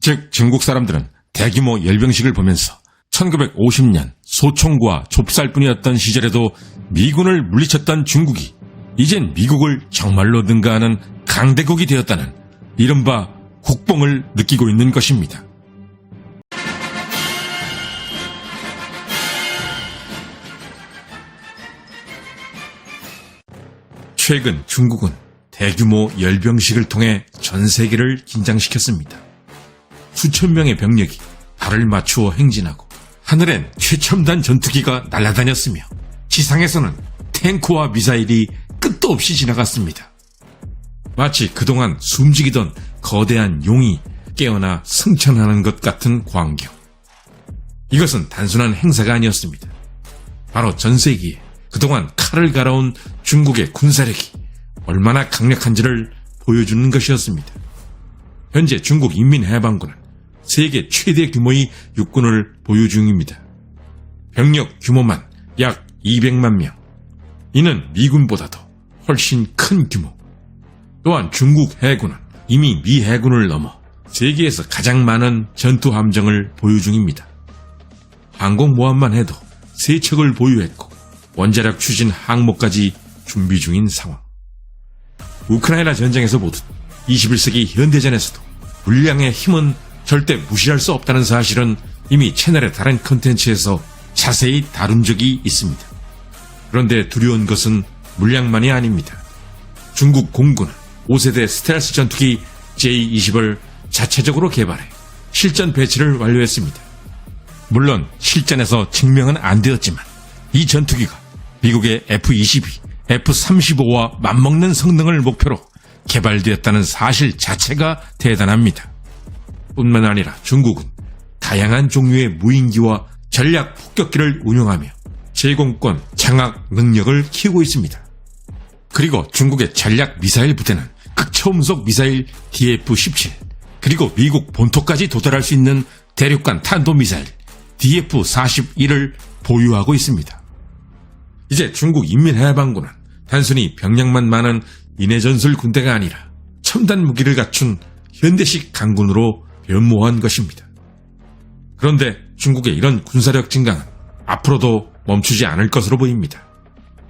즉 중국 사람들은 대규모 열병식을 보면서 1950년 소총과 좁쌀뿐이었던 시절에도 미군을 물리쳤던 중국이 이젠 미국을 정말로 능가하는 강대국이 되었다는 이른바 국뽕을 느끼고 있는 것입니다. 최근 중국은 대규모 열병식을 통해 전 세계를 긴장시켰습니다. 수천 명의 병력이 발을 맞추어 행진하고 하늘엔 최첨단 전투기가 날아다녔으며 지상에서는 탱크와 미사일이 끝도 없이 지나갔습니다. 마치 그동안 숨지기던 거대한 용이 깨어나 승천하는 것 같은 광경. 이것은 단순한 행사가 아니었습니다. 바로 전 세계에 그동안 칼을 갈아온 중국의 군사력이 얼마나 강력한지를 보여주는 것이었습니다. 현재 중국 인민해방군은 세계 최대 규모의 육군을 보유 중입니다. 병력 규모만 약 200만 명. 이는 미군보다도 훨씬 큰 규모. 또한 중국 해군은 이미 미 해군을 넘어 세계에서 가장 많은 전투함정을 보유 중입니다. 항공모함만 해도 3척을 보유했고 원자력 추진 항모까지 준비 중인 상황. 우크라이나 전쟁에서 보듯 21세기 현대전에서도 물량의 힘은 절대 무시할 수 없다는 사실은 이미 채널의 다른 컨텐츠에서 자세히 다룬 적이 있습니다. 그런데 두려운 것은 물량만이 아닙니다. 중국 공군은 5세대 스텔스 전투기 J-20을 자체적으로 개발해 실전 배치를 완료했습니다. 물론 실전에서 증명은 안 되었지만 이 전투기가 미국의 F-22, F-35와 맞먹는 성능을 목표로 개발되었다는 사실 자체가 대단합니다. 뿐만 아니라 중국은 다양한 종류의 무인기와 전략 폭격기를 운용하며 제공권 장악 능력을 키우고 있습니다. 그리고 중국의 전략 미사일 부대는 극초음속 미사일 DF-17, 그리고 미국 본토까지 도달할 수 있는 대륙간 탄도미사일 DF-41을 보유하고 있습니다. 이제 중국 인민해방군은 단순히 병력만 많은 인해전술 군대가 아니라 첨단 무기를 갖춘 현대식 강군으로 변모한 것입니다. 그런데 중국의 이런 군사력 증강은 앞으로도 멈추지 않을 것으로 보입니다.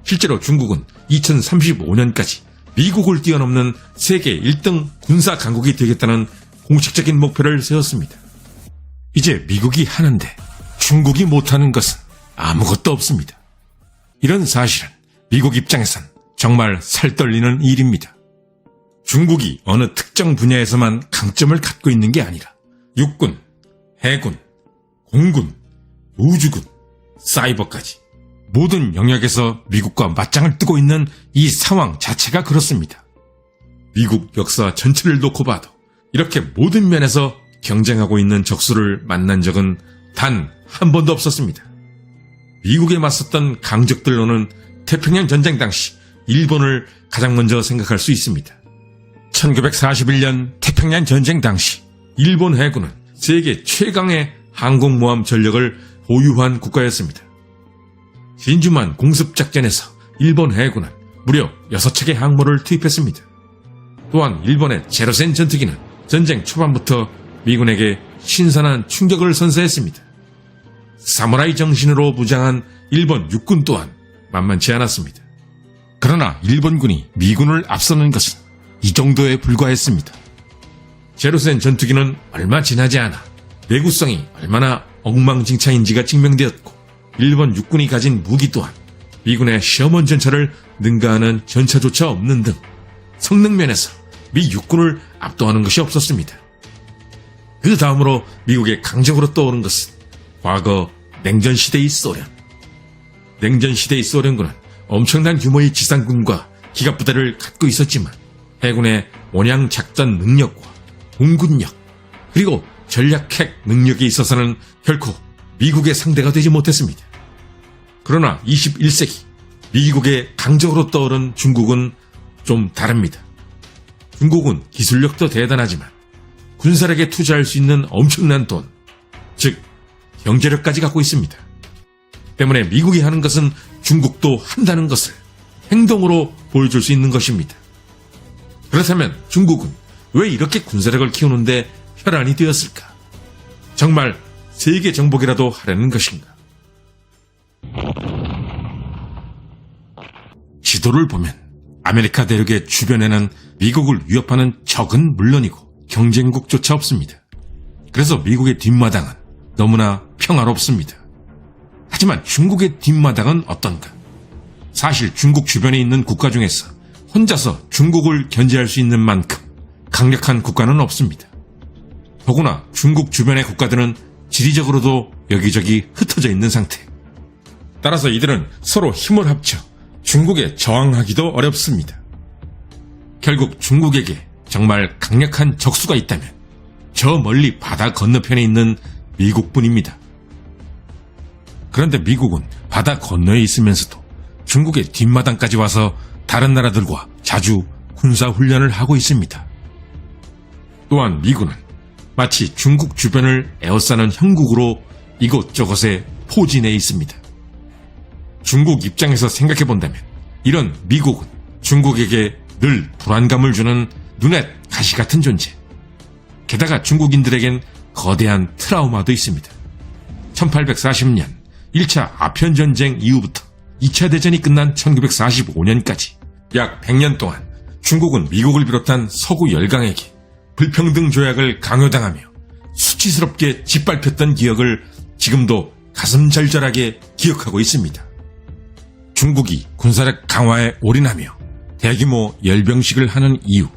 실제로 중국은 2035년까지 미국을 뛰어넘는 세계 1등 군사 강국이 되겠다는 공식적인 목표를 세웠습니다. 이제 미국이 하는데 중국이 못하는 것은 아무것도 없습니다. 이런 사실은 미국 입장에선 정말 살떨리는 일입니다. 중국이 어느 특정 분야에서만 강점을 갖고 있는 게 아니라 육군, 해군, 공군, 우주군, 사이버까지 모든 영역에서 미국과 맞짱을 뜨고 있는 이 상황 자체가 그렇습니다. 미국 역사 전체를 놓고 봐도 이렇게 모든 면에서 경쟁하고 있는 적수를 만난 적은 단 한 번도 없었습니다. 미국에 맞섰던 강적들로는 태평양 전쟁 당시 일본을 가장 먼저 생각할 수 있습니다. 1941년 태평양 전쟁 당시 일본 해군은 세계 최강의 항공모함 전력을 보유한 국가였습니다. 진주만 공습작전에서 일본 해군은 무려 6척의 항모를 투입했습니다. 또한 일본의 제로센 전투기는 전쟁 초반부터 미군에게 신선한 충격을 선사했습니다. 사무라이 정신으로 무장한 일본 육군 또한 만만치 않았습니다. 그러나 일본군이 미군을 앞서는 것은 이 정도에 불과했습니다. 제로센 전투기는 얼마 지나지 않아 내구성이 얼마나 엉망진창인지가 증명되었고, 일본 육군이 가진 무기 또한 미군의 셔먼 전차를 능가하는 전차조차 없는 등 성능 면에서 미 육군을 압도하는 것이 없었습니다. 그 다음으로 미국의 강적으로 떠오른 것은 과거 냉전시대의 소련. 냉전시대의 소련군은 엄청난 규모의 지상군과 기갑부대를 갖고 있었지만 해군의 원양 작전 능력과 공군력 그리고 전략 핵 능력에 있어서는 결코 미국의 상대가 되지 못했습니다. 그러나 21세기 미국의 강적으로 떠오른 중국은 좀 다릅니다. 중국은 기술력도 대단하지만 군사력에 투자할 수 있는 엄청난 돈, 즉 경제력까지 갖고 있습니다. 때문에 미국이 하는 것은 중국도 한다는 것을 행동으로 보여줄 수 있는 것입니다. 그렇다면 중국은 왜 이렇게 군사력을 키우는데 혈안이 되었을까? 정말 세계 정복이라도 하려는 것인가? 지도를 보면 아메리카 대륙의 주변에는 미국을 위협하는 적은 물론이고 경쟁국조차 없습니다. 그래서 미국의 뒷마당은 너무나 평화롭습니다. 하지만 중국의 뒷마당은 어떤가? 사실 중국 주변에 있는 국가 중에서 혼자서 중국을 견제할 수 있는 만큼 강력한 국가는 없습니다. 더구나 중국 주변의 국가들은 지리적으로도 여기저기 흩어져 있는 상태. 따라서 이들은 서로 힘을 합쳐 중국에 저항하기도 어렵습니다. 결국 중국에게 정말 강력한 적수가 있다면 저 멀리 바다 건너편에 있는 미국뿐입니다. 그런데 미국은 바다 건너에 있으면서도 중국의 뒷마당까지 와서 다른 나라들과 자주 군사훈련을 하고 있습니다. 또한 미군은 마치 중국 주변을 에워싸는 형국으로 이곳저곳에 포진해 있습니다. 중국 입장에서 생각해본다면 이런 미국은 중국에게 늘 불안감을 주는 눈엣 가시 같은 존재. 게다가 중국인들에겐 거대한 트라우마도 있습니다. 1840년 1차 아편전쟁 이후부터 2차 대전이 끝난 1945년까지 약 100년 동안 중국은 미국을 비롯한 서구 열강에게 불평등 조약을 강요당하며 수치스럽게 짓밟혔던 기억을 지금도 가슴절절하게 기억하고 있습니다. 중국이 군사력 강화에 올인하며 대규모 열병식을 하는 이유,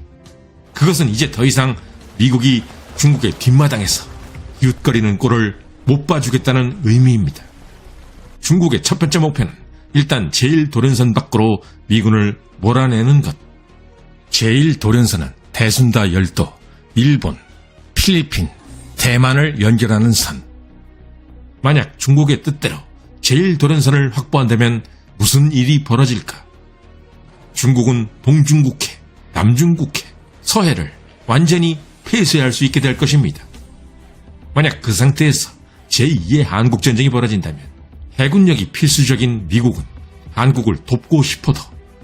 그것은 이제 더 이상 미국이 중국의 뒷마당에서 기웃거리는 꼴을 못 봐주겠다는 의미입니다. 중국의 첫 번째 목표는 일단 제1도련선 밖으로 미군을 몰아내는 것. 제1도련선은 대순다 열도, 일본, 필리핀, 대만을 연결하는 선. 만약 중국의 뜻대로 제1도련선을 확보한다면 무슨 일이 벌어질까? 중국은 동중국해, 남중국해, 서해를 완전히 폐쇄할 수 있게 될 것입니다. 만약 그 상태에서 제2의 한국전쟁이 벌어진다면 해군력이 필수적인 미국은 한국을 돕고 싶어도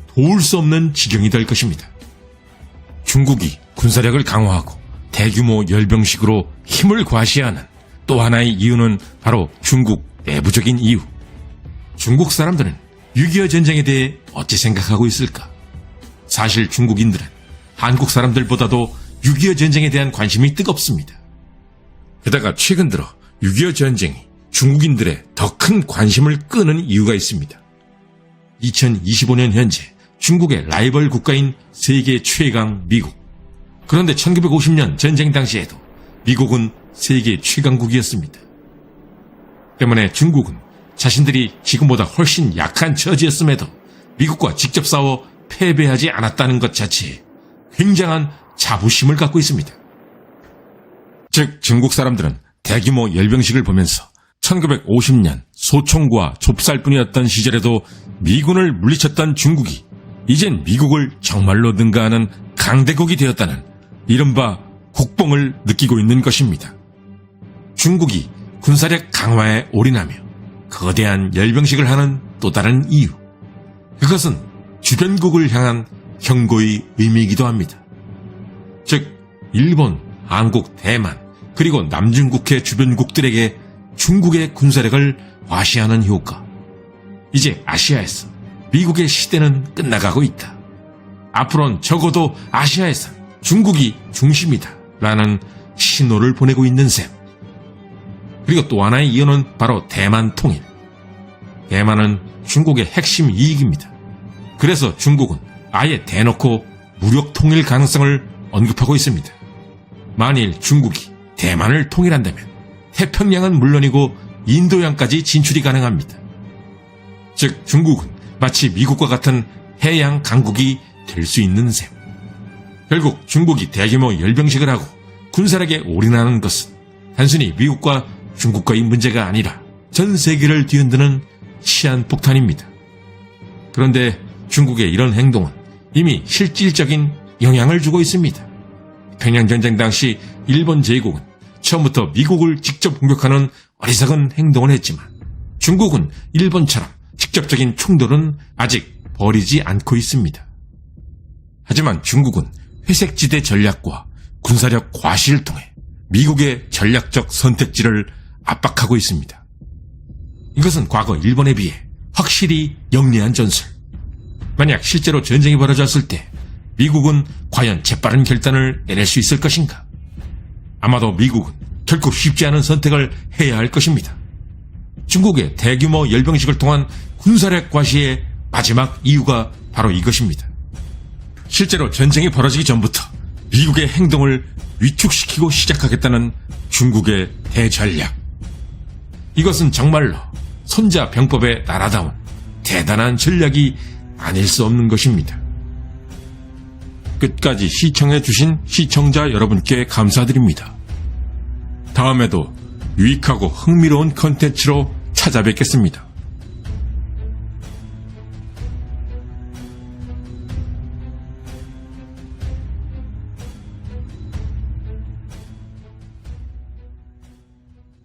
도울 수 없는 지경이 될 것입니다. 중국이 군사력을 강화하고 대규모 열병식으로 힘을 과시하는 또 하나의 이유는 바로 중국 내부적인 이유. 중국 사람들은 6.25 전쟁에 대해 어찌 생각하고 있을까? 사실 중국인들은 한국 사람들보다도 6.25 전쟁에 대한 관심이 뜨겁습니다. 게다가 최근 들어 6.25 전쟁이 중국인들의 더 큰 관심을 끄는 이유가 있습니다. 2025년 현재 중국의 라이벌 국가인 세계 최강 미국. 그런데 1950년 전쟁 당시에도 미국은 세계 최강국이었습니다. 때문에 중국은 자신들이 지금보다 훨씬 약한 처지였음에도 미국과 직접 싸워 패배하지 않았다는 것 자체에 굉장한 자부심을 갖고 있습니다. 즉 중국 사람들은 대규모 열병식을 보면서 1950년 소총과 좁쌀뿐이었던 시절에도 미군을 물리쳤던 중국이 이젠 미국을 정말로 능가하는 강대국이 되었다는 이른바 국뽕을 느끼고 있는 것입니다. 중국이 군사력 강화에 올인하며 거대한 열병식을 하는 또 다른 이유. 그것은 주변국을 향한 경고의 의미이기도 합니다. 즉 일본, 한국, 대만 그리고 남중국해 주변국들에게 중국의 군사력을 과시하는 효과. 이제 아시아에서 미국의 시대는 끝나가고 있다. 앞으로는 적어도 아시아에선 중국이 중심이다 라는 신호를 보내고 있는 셈. 그리고 또 하나의 이유는 바로 대만 통일. 대만은 중국의 핵심 이익입니다. 그래서 중국은 아예 대놓고 무력 통일 가능성을 언급하고 있습니다. 만일 중국이 대만을 통일한다면 태평양은 물론이고 인도양까지 진출이 가능합니다. 즉 중국은 마치 미국과 같은 해양 강국이 될 수 있는 셈. 결국 중국이 대규모 열병식을 하고 군사력에 올인하는 것은 단순히 미국과 중국과의 문제가 아니라 전 세계를 뒤흔드는 시한폭탄입니다. 그런데 중국의 이런 행동은 이미 실질적인 영향을 주고 있습니다. 평양전쟁 당시 일본 제국은 처음부터 미국을 직접 공격하는 어리석은 행동을 했지만 중국은 일본처럼 직접적인 충돌은 아직 벌이지 않고 있습니다. 하지만 중국은 회색지대 전략과 군사력 과시를 통해 미국의 전략적 선택지를 압박하고 있습니다. 이것은 과거 일본에 비해 확실히 영리한 전술. 만약 실제로 전쟁이 벌어졌을 때 미국은 과연 재빠른 결단을 내릴 수 있을 것인가? 아마도 미국은 결코 쉽지 않은 선택을 해야 할 것입니다. 중국의 대규모 열병식을 통한 군사력 과시의 마지막 이유가 바로 이것입니다. 실제로 전쟁이 벌어지기 전부터 미국의 행동을 위축시키고 시작하겠다는 중국의 대전략. 이것은 정말로 손자병법의 나라다운 대단한 전략이 아닐 수 없는 것입니다. 끝까지 시청해주신 시청자 여러분께 감사드립니다. 다음에도 유익하고 흥미로운 컨텐츠로 찾아뵙겠습니다.